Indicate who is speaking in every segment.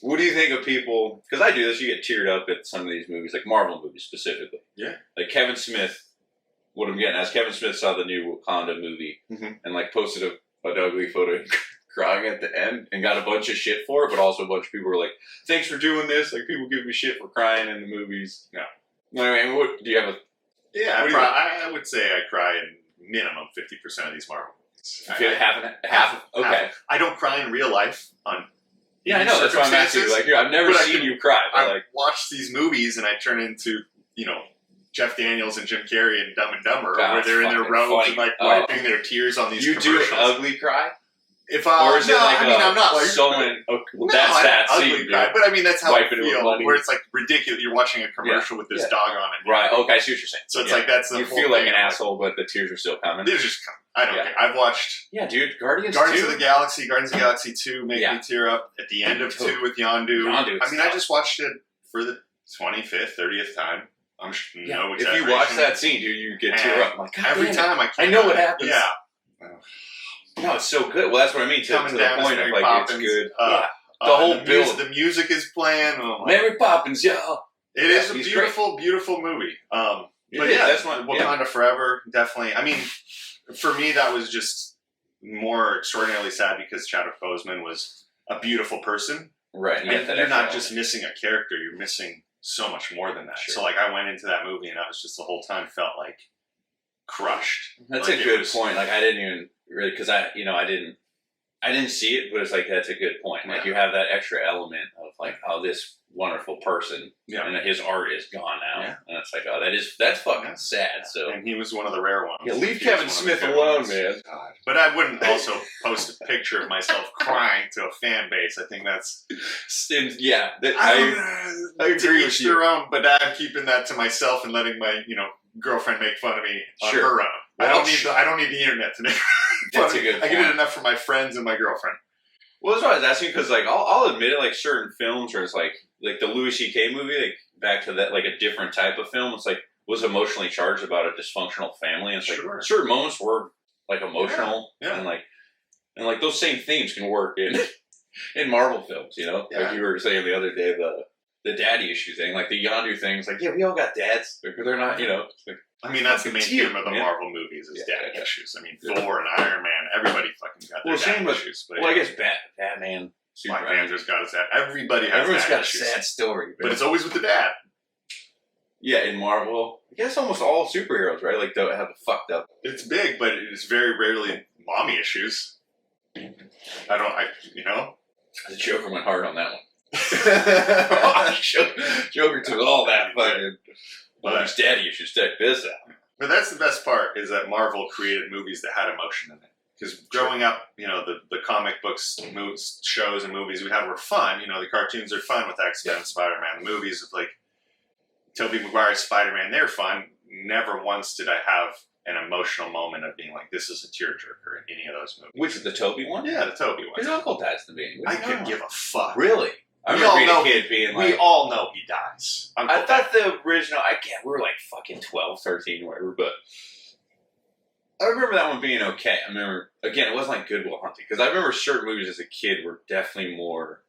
Speaker 1: What do you think of people? Because I do this. You get teared up at some of these movies, like Marvel movies specifically.
Speaker 2: Yeah.
Speaker 1: Like Kevin Smith. What I'm getting at is Kevin Smith saw the new Wakanda movie and like posted an ugly photo crying at the end and got a bunch of shit for it, but also a bunch of people were like, "Thanks for doing this." Like people give me shit for crying in the movies.
Speaker 2: No.
Speaker 1: I mean, what do you have a?
Speaker 2: Yeah, I would say I cry in minimum 50% of these Marvel movies.
Speaker 1: Half. Okay.
Speaker 2: I don't cry in real life on.
Speaker 1: Yeah, I know. That's why I'm asking you. Like, I've never seen you cry. But
Speaker 2: I watch these movies and I turn into, Jeff Daniels and Jim Carrey in Dumb and Dumber, where they're in their robes and like wiping their tears on these commercials.
Speaker 1: You do ugly cry?
Speaker 2: Or is it like I'm not
Speaker 1: someone.
Speaker 2: That's that ugly
Speaker 1: scene,
Speaker 2: cry, but I mean that's how I feel. Where it's like ridiculous. You're watching a commercial with this dog on it,
Speaker 1: right? Okay, I see what you're saying.
Speaker 2: So it's like that's the
Speaker 1: you
Speaker 2: whole
Speaker 1: feel like
Speaker 2: thing.
Speaker 1: an asshole, but the tears are still coming.
Speaker 2: They're just coming. I don't care. I've watched.
Speaker 1: Yeah, dude, Guardians
Speaker 2: of the Galaxy. Guardians of the Galaxy 2 make me tear up at the end of 2 with Yondu. I mean, I just watched it for the 25th, 30th time. I'm no exaggeration.
Speaker 1: If you watch that scene, dude, you get tear up. I'm like, God
Speaker 2: every time
Speaker 1: I know what happens.
Speaker 2: Yeah.
Speaker 1: No, it's so good. Well, that's what I mean. To the point of like,
Speaker 2: Poppins,
Speaker 1: it's good. The whole build.
Speaker 2: The music is playing.
Speaker 1: Mary Poppins, y'all.
Speaker 2: It is a beautiful, beautiful movie. But yeah, that's Wakanda Forever. Definitely. I mean, for me, that was just more extraordinarily sad because Chadwick Boseman was a beautiful person.
Speaker 1: Right.
Speaker 2: And you're not just missing a character. You're missing so much more than that. Sure. So, like, I went into that movie and I was just the whole time felt like crushed.
Speaker 1: That's a good point. Like, I didn't even really, because I didn't see it, but it's like, that's a good point. Like, you have that extra element of like, oh, this wonderful person, and his art is gone now. Yeah. And it's like, oh, that's fucking sad. So,
Speaker 2: and he was one of the rare ones.
Speaker 1: Yeah, leave Kevin Smith alone, man.
Speaker 2: God. But I wouldn't also post a picture of myself crying to a fan base. I think that's...
Speaker 1: I agree with you.
Speaker 2: Their own, but I'm keeping that to myself and letting my, girlfriend make fun of me on her own. Well, I don't need the internet to make fun of me. I get it enough from my friends and my girlfriend.
Speaker 1: Well, that's what I was asking, because like I'll admit it, like certain films where it's like the Louis C.K. movie, like back to that, like a different type of film. It's like was emotionally charged about a dysfunctional family, and it's like certain moments were like emotional, and like those same themes can work in Marvel films, like you were saying the other day, the daddy issue thing, like the Yondu thing. It's like, yeah, we all got dads, but they're not, like,
Speaker 2: I mean, that's the main theme of the Marvel movies is daddy issues. I mean, Thor and Iron Man, everybody fucking got their daddy issues. But
Speaker 1: I guess Batman,
Speaker 2: Black Panther's got his dad. Everyone's
Speaker 1: got a sad story.
Speaker 2: But it's always with the dad.
Speaker 1: Yeah, in Marvel, I guess almost all superheroes, right? Like, they have a fucked up.
Speaker 2: It's big, but it's very rarely mommy issues. The
Speaker 1: Joker went hard on that one. Joker took all that fucking... Well, there's daddy issues. Check this out.
Speaker 2: But that's the best part, is that Marvel created movies that had emotion in it. Because growing up, the comic books, shows, and movies we had were fun. The cartoons are fun with X-Men and Spider-Man. The movies with, like, Tobey Maguire's Spider-Man, they're fun. Never once did I have an emotional moment of being like, this is a tearjerker in any of those movies.
Speaker 1: Which is the Tobey one?
Speaker 2: Yeah, the Tobey one.
Speaker 1: His uncle dies in the beginning.
Speaker 2: I couldn't give a fuck.
Speaker 1: Really? I remember being a kid being like...
Speaker 2: We all know he dies.
Speaker 1: I thought the original... we were like fucking 12, 13, whatever, but... I remember that one being okay. I remember... Again, it wasn't like Good Will Hunting, because I remember certain movies as a kid were definitely more...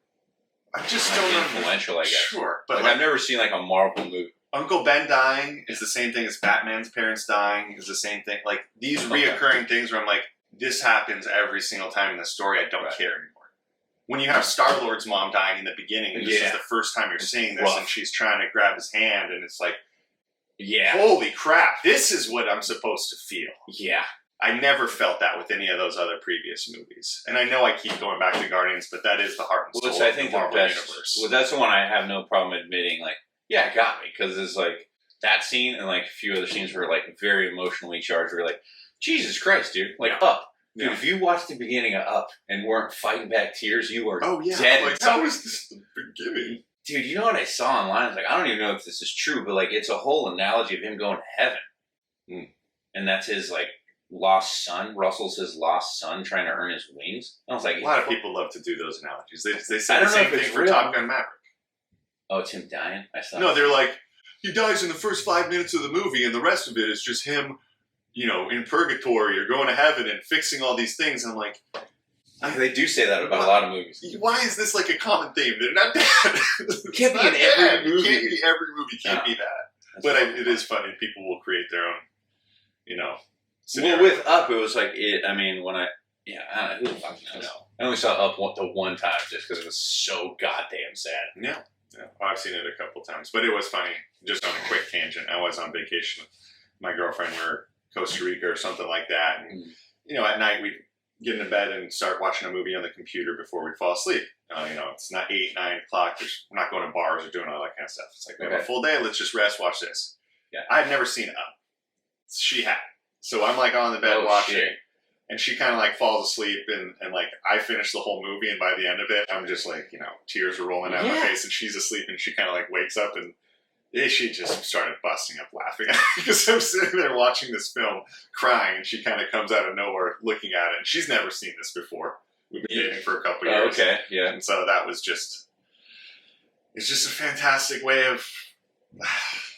Speaker 2: I just don't know.
Speaker 1: Influential, I guess.
Speaker 2: Sure, but...
Speaker 1: I've never seen like a Marvel movie.
Speaker 2: Uncle Ben dying is the same thing as Batman's parents dying, is the same thing. Like, these reoccurring things where I'm like, this happens every single time in the story, I don't care anymore. When you have Star-Lord's mom dying in the beginning, and this is the first time you're seeing this, and she's trying to grab his hand, and it's like, holy crap, this is what I'm supposed to feel.
Speaker 1: Yeah.
Speaker 2: I never felt that with any of those other previous movies. And I know I keep going back to Guardians, but that is the heart and soul of the Marvel universe.
Speaker 1: Well, that's the one I have no problem admitting, like, yeah, it got me, because it's like, that scene and like a few other scenes were like very emotionally charged, where like, Jesus Christ, dude, like, Up. Dude, if you watched the beginning of Up and weren't fighting back tears, you were dead.
Speaker 2: Like, how is this the beginning?
Speaker 1: Dude, you know what I saw online? I was like, I don't even know if this is true, but like, it's a whole analogy of him going to heaven. And that's his like lost son. Russell's his lost son trying to earn his wings. And I was like,
Speaker 2: a lot of people love to do those analogies. They say the same thing for Top Gun Maverick.
Speaker 1: Oh, it's him dying?
Speaker 2: No, they're like, he dies in the first 5 minutes of the movie, and the rest of it is just him, in purgatory or going to heaven and fixing all these things. And I'm like,
Speaker 1: They do say that about a lot of movies.
Speaker 2: Why is this like a common theme? They're not dead.
Speaker 1: It can't be in every movie.
Speaker 2: It can't be every movie. Can't be that. But it is funny. People will create their own, scenario.
Speaker 1: Well, with Up, it was like it. I mean, when I don't know, who the fuck knows? I only saw Up the one time just because it was so goddamn sad.
Speaker 2: Yeah. Well, I've seen it a couple times, but it was funny. Just on a quick tangent, I was on vacation with my girlfriend. We were in Costa Rica or something like that, and at night we'd get into bed and start watching a movie on the computer before we'd fall asleep. It's not 8, 9 o'clock. We're not going to bars or doing all that kind of stuff. It's like we have a full day. Let's just rest. Watch this.
Speaker 1: Yeah,
Speaker 2: I had never seen Up. She had, so I'm like on the bed watching. Shit. And she kind of like falls asleep, and like I finish the whole movie, and by the end of it, I'm just like, tears are rolling down my face, and she's asleep, and she kind of like wakes up, and she just started busting up laughing because I'm sitting there watching this film, crying, and she kind of comes out of nowhere looking at it, and she's never seen this before. We've been dating for a couple years.
Speaker 1: Okay, yeah.
Speaker 2: And so that was it's just a fantastic way of...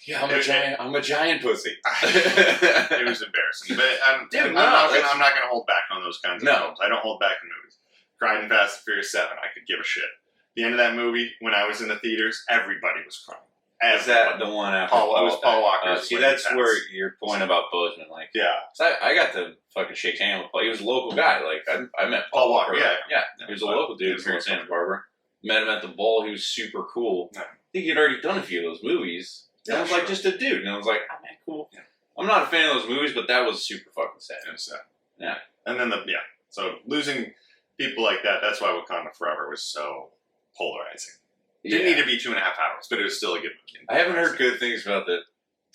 Speaker 1: Yeah, I'm a giant pussy.
Speaker 2: It was embarrassing, but I'm not going to hold back on those kinds of films. I don't hold back in movies. Cried in Fast and Furious 7. I could give a shit. The end of that movie, when I was in the theaters, everybody was crying.
Speaker 1: Is that the one after
Speaker 2: Paul Walker?
Speaker 1: See, that's where your point about Bozeman, like, I got to fucking shake hands with Paul. He was a local guy. Like, I met Paul Walker. Yeah. He was a local dude here in Santa Barbara. Met him at the Bowl. He was super cool. I think he'd already done a few of those movies. And I was like just a dude, and I was like, oh man, cool. Yeah. I'm not a fan of those movies, but that was super fucking sad.
Speaker 2: It was sad.
Speaker 1: Yeah.
Speaker 2: And then so losing people like that, that's why Wakanda Forever was so polarizing. It didn't need to be 2.5 hours, but it was still a good movie.
Speaker 1: I haven't heard good things about the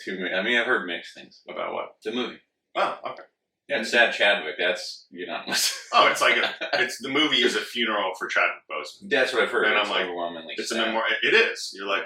Speaker 1: 2 minutes. I mean, I've heard mixed things.
Speaker 2: About what?
Speaker 1: The movie.
Speaker 2: Oh, okay.
Speaker 1: Yeah, and sad Chadwick, that's unanimous.
Speaker 2: Oh, it's like the movie is a funeral for Chadwick Boseman.
Speaker 1: That's what I've heard.
Speaker 2: And I'm like,
Speaker 1: overwhelmingly
Speaker 2: it's a memoir. It is. You're like,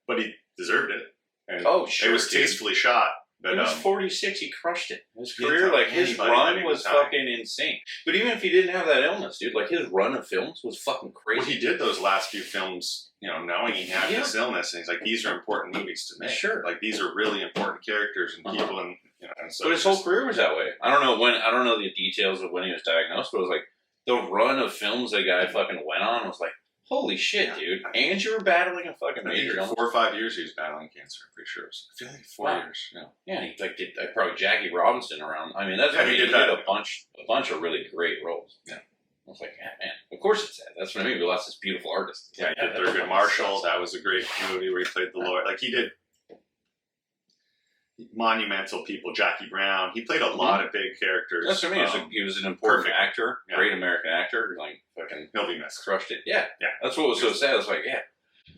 Speaker 2: but he deserved it. And
Speaker 1: sure.
Speaker 2: It was tastefully shot. But,
Speaker 1: he was 46. He crushed it. His career, like his run was fucking insane. But even if he didn't have that illness, dude, like his run of films was fucking crazy.
Speaker 2: Well, he did those last few films, knowing he had this illness, and he's like, these are important movies to make.
Speaker 1: Sure.
Speaker 2: Like these are really important characters and people, and and so.
Speaker 1: But his whole career was that way. I don't know the details of when he was diagnosed, but it was like the run of films that guy fucking went on was like, holy shit, dude. And you were battling a fucking major illness.
Speaker 2: 4 or 5 years he was battling cancer, I'm pretty sure. I feel like 4 years.
Speaker 1: Yeah, he did probably Jackie Robinson around. I mean, he did a bunch of really great roles. Yeah. I was like, yeah, man, of course it's sad. That's what I mean. We lost this beautiful artist.
Speaker 2: Yeah, he did Thurgood Marshall. That was a great movie where he played the lawyer. Like, he did monumental people, Jackie Brown. He played a lot of big characters.
Speaker 1: That's what I mean. He was an important actor, great American actor. Like, fucking,
Speaker 2: he'll be missed.
Speaker 1: Crushed it. Yeah. That's what was so sad. I was like,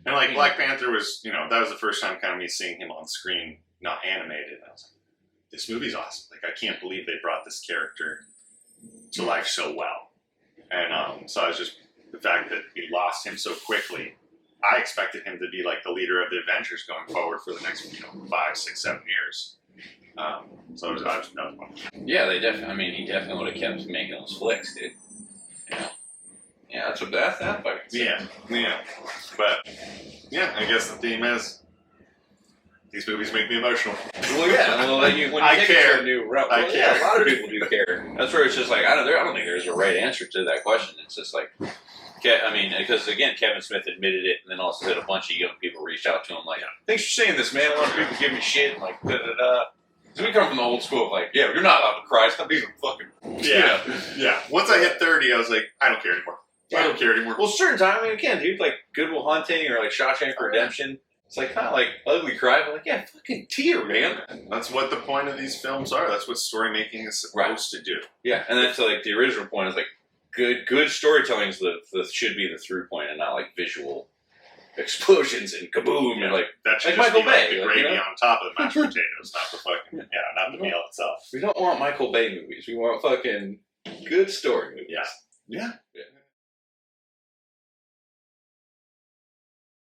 Speaker 2: and like Black Panther was, that was the first time kind of me seeing him on screen, not animated. And I was like, this movie's awesome. Like, I can't believe they brought this character to life so well. And so I was just, the fact that we lost him so quickly, I expected him to be like the leader of the Avengers going forward for the next, 5, 6, 7 years. So I was
Speaker 1: yeah, they definitely. I mean, he definitely would have kept making those flicks, dude. Yeah, that's what that fucking.
Speaker 2: Yeah. But I guess the theme is these movies make me emotional.
Speaker 1: Well, yeah. Well, when you take it to a new route, I care. Yeah, a lot of people do care. That's where it's just like I don't think there's a right answer to that question. It's just like. I mean, because again, Kevin Smith admitted it, and then also said a bunch of young people reached out to him, like, "Thanks for saying this, man. A lot of people give me shit, and like, da da da." So we come from the old school of like, "Yeah, you're not allowed to cry. Stop being fucking."
Speaker 2: Yeah. Once I hit 30, I was like, I don't care anymore. I don't care anymore.
Speaker 1: Well, certain time, I mean, again, dude, like Good Will Hunting or like Shawshank Redemption. It's like kind of like ugly cry, but like, yeah, fucking tear, man.
Speaker 2: That's what the point of these films are. That's what story making is supposed to do.
Speaker 1: Yeah, and that's like the original point is like. Good storytelling is should be the through point and not like visual explosions and kaboom and like
Speaker 2: that should
Speaker 1: like
Speaker 2: just
Speaker 1: Michael
Speaker 2: be
Speaker 1: Bay,
Speaker 2: like the gravy on top of the mashed potatoes, not the fucking not the meal itself.
Speaker 1: We don't want Michael Bay movies. We want fucking good story movies.
Speaker 2: Yeah.